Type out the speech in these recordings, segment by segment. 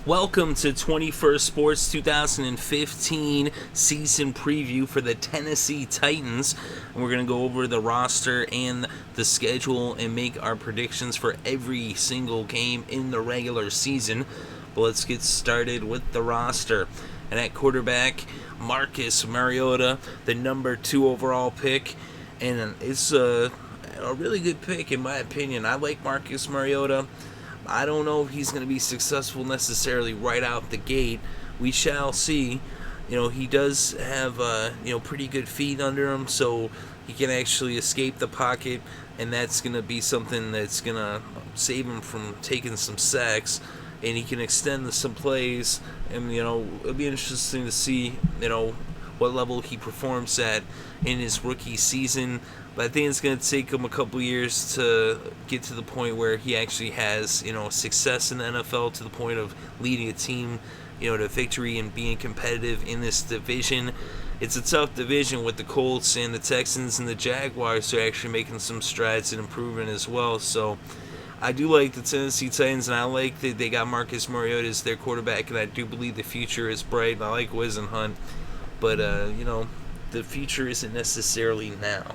Welcome to 21st Sports 2015 season preview for the Tennessee Titans. And we're going to go over the roster and the schedule and make our predictions for every single game in the regular season. But let's get started with the roster. And at quarterback, Marcus Mariota, the number 2 overall pick. And it's a really good pick in my opinion. I like Marcus Mariota. I don't know if he's going to be successful necessarily right out the gate. We shall see. He does have pretty good feet under him, so he can actually escape the pocket, and that's going to be something that's going to save him from taking some sacks, and he can extend some plays, and it'll be interesting to see what level he performs at in his rookie season. But I think it's going to take him a couple years to get to the point where he actually has, success in the NFL to the point of leading a team, to victory and being competitive in this division. It's a tough division with the Colts and the Texans and the Jaguars are actually making some strides and improving as well. So I do like the Tennessee Titans, and I like that they got Marcus Mariota as their quarterback, and I do believe the future is bright. I like Whisenhunt, but, the future isn't necessarily now.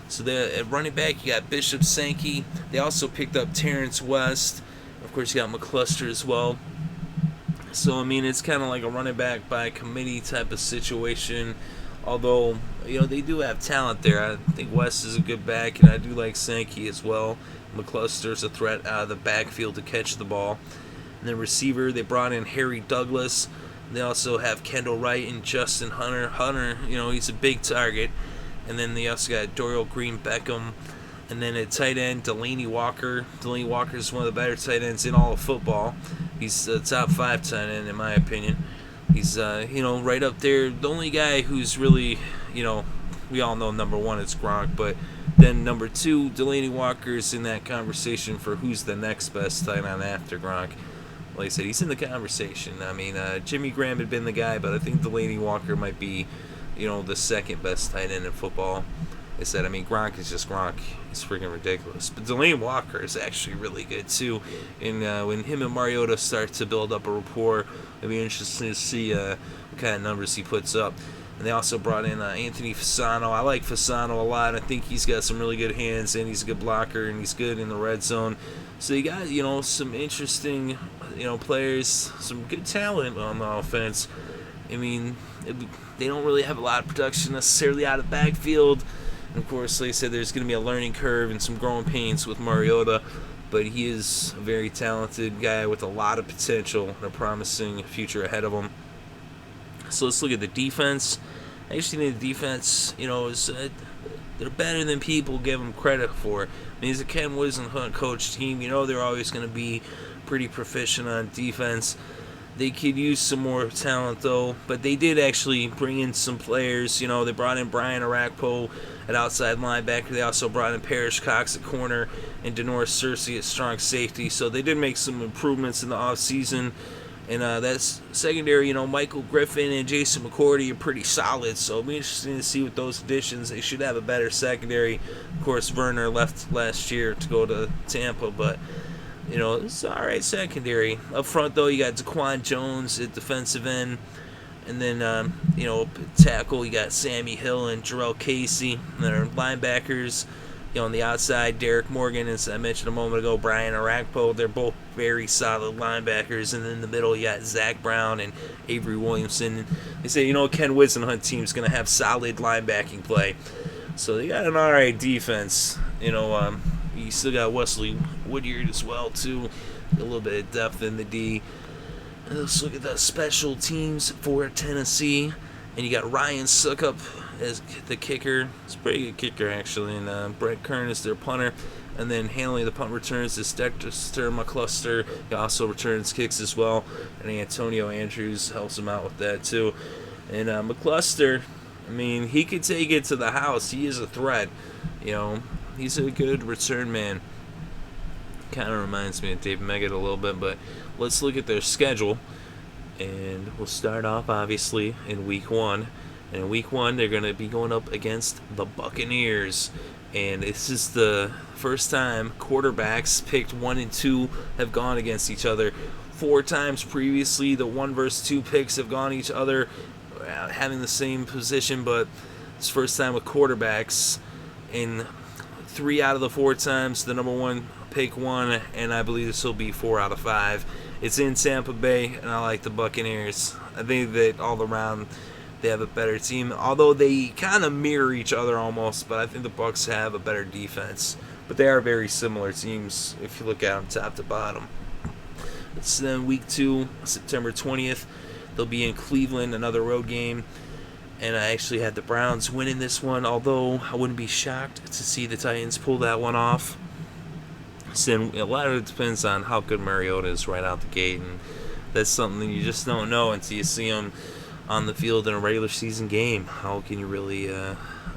So at running back, you got Bishop Sankey. They also picked up Terrence West. Of course, you got McCluster as well. So, it's kind of like a running back by committee type of situation. Although, they do have talent there. I think West is a good back, and I do like Sankey as well. McCluster's a threat out of the backfield to catch the ball. And then receiver, they brought in Harry Douglas. They also have Kendall Wright and Justin Hunter. Hunter, he's a big target. And then they also got Dorial Green-Beckham. And then at tight end, Delanie Walker. Delanie Walker is one of the better tight ends in all of football. He's the top 5 tight end, in my opinion. He's, right up there. The only guy who's really, we all know number 1 is Gronk. But then number 2, Delanie Walker is in that conversation for who's the next best tight end after Gronk. Like I said, he's in the conversation. Jimmy Graham had been the guy, but I think Delanie Walker might be the second best tight end in football. I said, Gronk is just Gronk. He's freaking ridiculous. But Delanie Walker is actually really good, too. And when him and Mariota start to build up a rapport, it'll be interesting to see what kind of numbers he puts up. And they also brought in Anthony Fasano. I like Fasano a lot. I think he's got some really good hands, and he's a good blocker, and he's good in the red zone. So you got, some interesting, players, some good talent on the offense. They don't really have a lot of production necessarily out of the backfield. And of course, like I said, there's going to be a learning curve and some growing pains with Mariota. But he is a very talented guy with a lot of potential and a promising future ahead of him. So let's look at the defense. I actually think the defense, they're better than people give them credit for. It's a Ken Whisenhunt coach team. They're always going to be pretty proficient on defense. They could use some more talent, though, but they did actually bring in some players. They brought in Brian Orakpo at outside linebacker. They also brought in Parrish Cox at corner and Denoris Searcy at strong safety. So they did make some improvements in the offseason. And that's secondary, Michael Griffin and Jason McCourty are pretty solid. So it'll be interesting to see with those additions. They should have a better secondary. Of course, Werner left last year to go to Tampa, but it's all right secondary. Up front, though, you got Daquan Jones at defensive end. And then, tackle, you got Sammy Hill and Jarrell Casey. And then linebackers, on the outside, Derek Morgan, as I mentioned a moment ago, Brian Orakpo. They're both very solid linebackers. And then in the middle, you got Zach Brown and Avery Williamson. And they say, Ken Whisenhunt team's going to have solid linebacking play. So they got an all right defense. You still got Wesley Woodyard as well, too. A little bit of depth in the D. And let's look at the special teams for Tennessee. And you got Ryan Suckup as the kicker. It's a pretty good kicker, actually. And Brett Kern is their punter. And then handling the punt returns is Dexter McCluster. He also returns kicks as well. And Antonio Andrews helps him out with that, too. And McCluster, he could take it to the house. He is a threat, He's a good return man. Kind of reminds me of Dave Meggett a little bit, but let's look at their schedule. And we'll start off, obviously, in Week 1. And in Week 1, they're going to be going up against the Buccaneers. And this is the first time quarterbacks picked 1 and 2 have gone against each other 4 times previously. The 1 versus 2 picks have gone each other, having the same position, but it's first time with quarterbacks. In 3 out of the 4 times, the number 1 pick won, and I believe this will be 4 out of 5. It's in Tampa Bay, and I like the Buccaneers. I think that all around they have a better team, although they kind of mirror each other almost, but I think the Bucs have a better defense. But they are very similar teams if you look at them top to bottom. It's then week 2, September 20th. They'll be in Cleveland, another road game. And I actually had the Browns winning this one, although I wouldn't be shocked to see the Titans pull that one off. So a lot of it depends on how good Mariota is right out the gate, and that's something you just don't know until you see him on the field in a regular season game. How can you really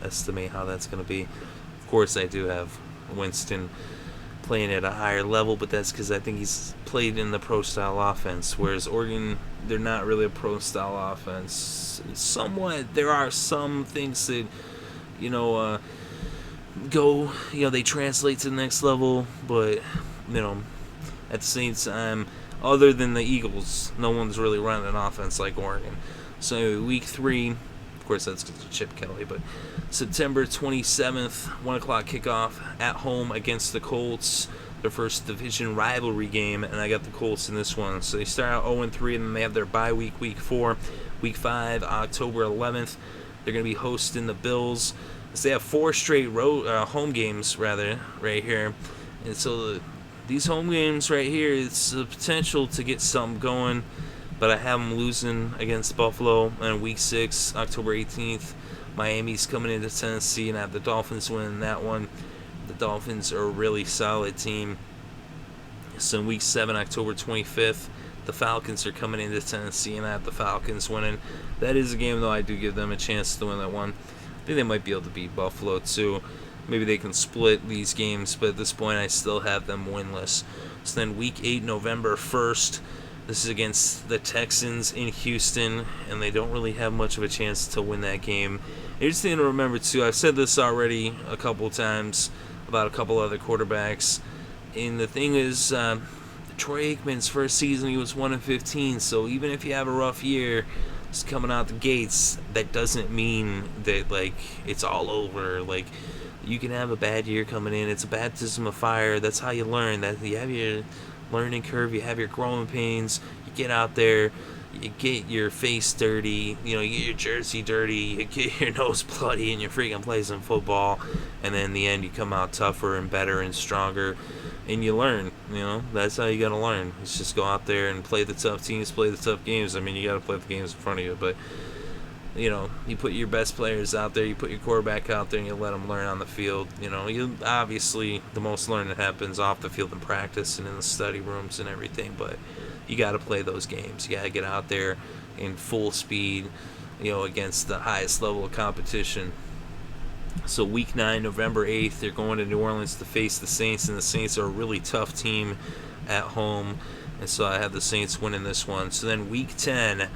estimate how that's going to be? Of course, I do have Winston playing at a higher level, but that's because I think he's played in the pro-style offense, whereas Oregon, they're not really a pro-style offense. Somewhat, there are some things that, they translate to the next level, but, at the same time, other than the Eagles, no one's really running an offense like Oregon. So week 3, of course that's Chip Kelly, but September 27th, 1 o'clock kickoff at home against the Colts, their first division rivalry game, and I got the Colts in this one. So they start out 0-3, and then they have their bye week, week 4. Week 5, October 11th, they're going to be hosting the Bills. So they have 4 straight home games, right here. And so these home games right here, it's the potential to get something going. But I have them losing against Buffalo. And week 6, October 18th, Miami's coming into Tennessee, and I have the Dolphins winning that one. The Dolphins are a really solid team. So in week 7, October 25th, the Falcons are coming into Tennessee, and I have the Falcons winning. That is a game, though, I do give them a chance to win that one. I think they might be able to beat Buffalo, too. Maybe they can split these games, but at this point, I still have them winless. So then week 8, November 1st, this is against the Texans in Houston, and they don't really have much of a chance to win that game. Here's the thing to remember, too. I've said this already a couple times about a couple other quarterbacks. And the thing is, Troy Aikman's first season, he was 1-15. So even if you have a rough year, just coming out the gates, that doesn't mean that, it's all over. You can have a bad year coming in. It's a baptism of fire. That's how you learn. That you have your learning curve. You have your growing pains. You get out there. You get your face dirty. You get your jersey dirty. You get your nose bloody, and you're freaking playing some football. And then in the end, you come out tougher and better and stronger. And you learn, that's how you got to learn. It's just go out there and play the tough teams, play the tough games. I mean, you got to play the games in front of you, but, you put your best players out there, you put your quarterback out there, and you let them learn on the field. You obviously, the most learning happens off the field in practice and in the study rooms and everything, but you got to play those games. You got to get out there in full speed, against the highest level of competition. So week 9, November 8th, they're going to New Orleans to face the Saints, and the Saints are a really tough team at home, and so I have the Saints winning this one. So then week 10,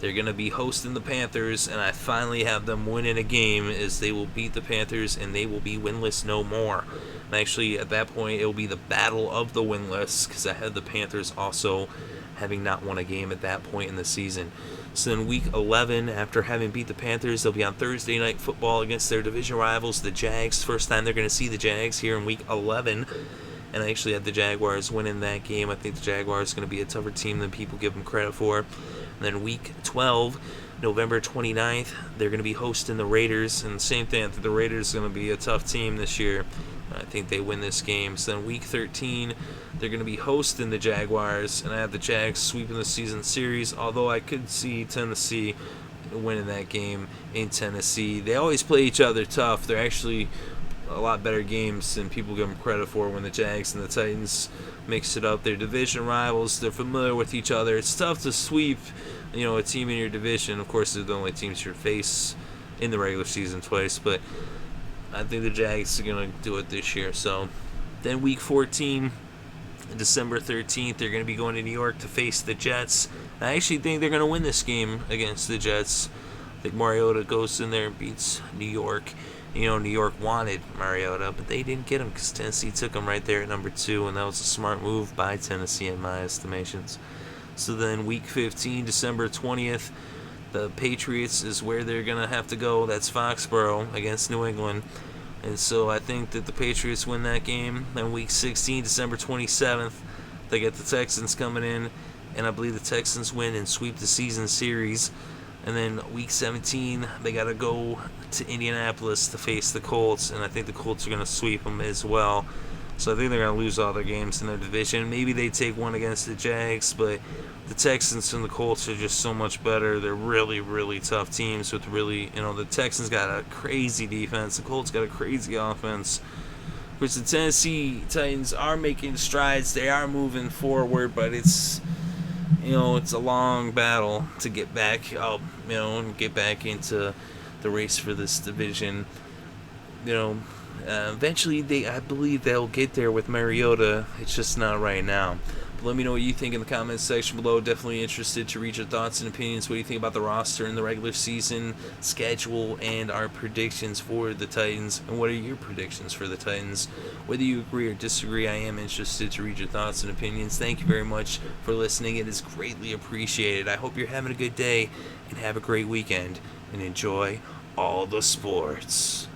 they're going to be hosting the Panthers, and I finally have them winning a game as they will beat the Panthers, and they will be winless no more. And actually, at that point, it will be the battle of the winless, because I had the Panthers also having not won a game at that point in the season. So in week 11, after having beat the Panthers, they'll be on Thursday Night Football against their division rivals, the Jags. First time they're going to see the Jags here in week 11. And I actually had the Jaguars winning that game. I think the Jaguars are going to be a tougher team than people give them credit for. And then week 12, November 29th, they're going to be hosting the Raiders. And same thing, I think the Raiders are going to be a tough team this year. I think they win this game. So then week 13, they're going to be hosting the Jaguars, and I have the Jags sweeping the season series, although I could see Tennessee winning that game in Tennessee. They always play each other tough. They're actually a lot better games than people give them credit for when the Jags and the Titans mix it up. They're division rivals. They're familiar with each other. It's tough to sweep, a team in your division. Of course, they're the only teams you face in the regular season twice, but I think the Jags are going to do it this year. So then week 14, December 13th, they're going to be going to New York to face the Jets. I actually think they're going to win this game against the Jets. I think Mariota goes in there and beats New York. New York wanted Mariota, but they didn't get him because Tennessee took him right there at number 2, and that was a smart move by Tennessee in my estimations. So then week 15, December 20th, the Patriots is where they're going to have to go. That's Foxborough against New England. And so I think that the Patriots win that game. Then week 16, December 27th, they get the Texans coming in. And I believe the Texans win and sweep the season series. And then week 17, they got to go to Indianapolis to face the Colts. And I think the Colts are going to sweep them as well. So I think they're going to lose all their games in their division. Maybe they take one against the Jags, but the Texans and the Colts are just so much better. They're really, really tough teams with really, the Texans got a crazy defense. The Colts got a crazy offense. Which the Tennessee Titans are making strides. They are moving forward, but it's a long battle to get back up, and get back into the race for this division. Eventually, I believe they'll get there with Mariota. It's just not right now. But let me know what you think in the comments section below. Definitely interested to read your thoughts and opinions. What do you think about the roster and the regular season schedule and our predictions for the Titans? And what are your predictions for the Titans? Whether you agree or disagree, I am interested to read your thoughts and opinions. Thank you very much for listening. It is greatly appreciated. I hope you're having a good day and have a great weekend and enjoy all the sports.